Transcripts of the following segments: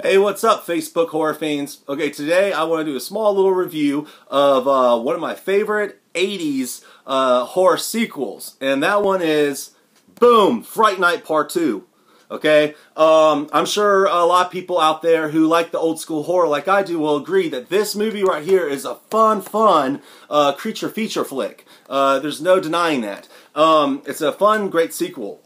Hey, what's up, Facebook horror fans? Okay, today I want to do a small little review of one of my favorite 80s horror sequels, and that one is, boom, Fright Night Part 2. Okay, I'm sure a lot of people out there who like the old school horror like I do will agree that this movie right here is a fun creature feature flick. There's no denying that. It's a fun, great sequel.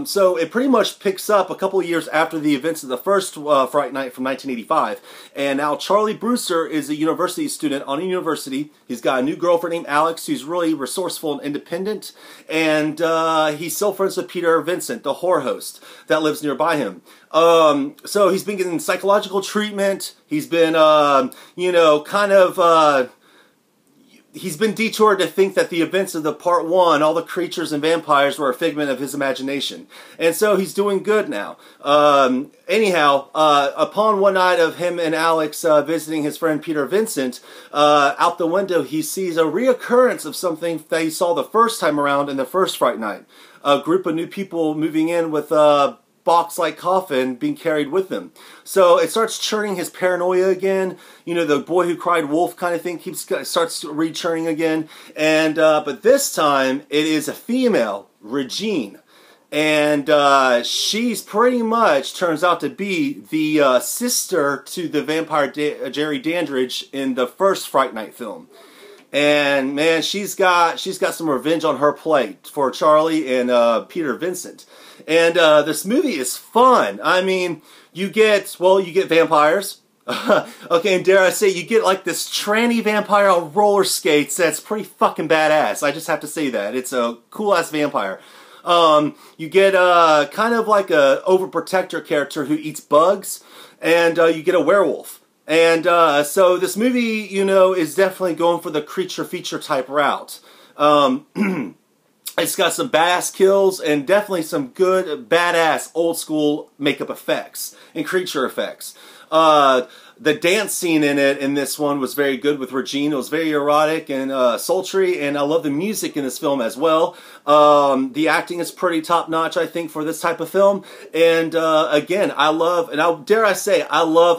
So it pretty much picks up a couple of years after the events of the first Fright Night from 1985. And now Charlie Brewster is a university student on a university. He's got a new girlfriend named Alex who's really resourceful and independent. And he's still friends with Peter Vincent, the horror host that lives nearby him. So he's been getting psychological treatment. He's been, he's been detoured to think that the events of the part 1, all the creatures and vampires, were a figment of his imagination. And so he's doing good now. Anyhow, upon one night of him and Alex visiting his friend Peter Vincent, out the window he sees a reoccurrence of something that he saw the first time around in the first Fright Night. A group of new people moving in with box-like coffin being carried with them. So it starts churning his paranoia again. You know, the boy who cried wolf kind of thing starts re-churning again. And but this time it is a female, Regine. And she's pretty much turns out to be the sister to the vampire Jerry Dandridge in the first Fright Night film. And man, she's got some revenge on her plate for Charlie and Peter Vincent. And this movie is fun. I mean, you get vampires. Okay, and dare I say, you get like this tranny vampire on roller skates that's pretty fucking badass. I just have to say that. It's a cool-ass vampire. You get kind of like a overprotector character who eats bugs. And you get a werewolf. And so this movie, you know, is definitely going for the creature feature type route. It's got some badass kills and definitely some good, badass, old school makeup effects and creature effects. The dance scene in this one was very good with Regine. It was very erotic and sultry, and I love the music in this film as well. The acting is pretty top-notch, I think, for this type of film. And again, I love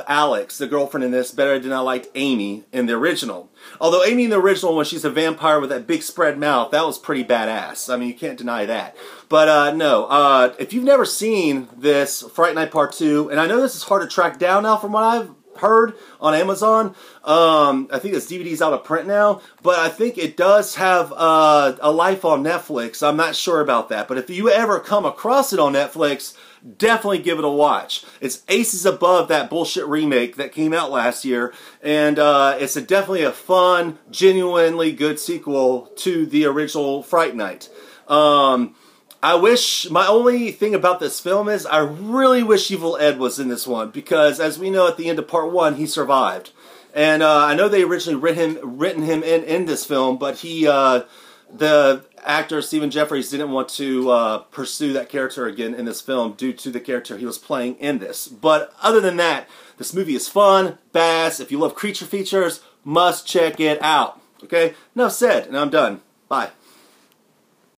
Alex, the girlfriend in this, better than I liked Amy in the original. Although Amy in the original, when she's a vampire with that big spread mouth, that was pretty badass. I mean, you can't deny that. But no, if you've never seen this Fright Night Part 2, and I know this is hard to track down now from what I've heard on Amazon. I think this DVD's out of print now, but I think it does have a life on Netflix. I'm not sure about that, but if you ever come across it on Netflix, definitely give it a watch. It's aces above that bullshit remake that came out last year, and it's definitely a fun, genuinely good sequel to the original Fright Night. My only thing about this film is I really wish Evil Ed was in this one, because as we know at the end of part 1, he survived. And I know they originally written him in this film, but the actor Stephen Jeffries didn't want to pursue that character again in this film due to the character he was playing in this. But other than that, this movie is fun, badass. If you love creature features, must check it out. Okay? Enough said, and I'm done. Bye.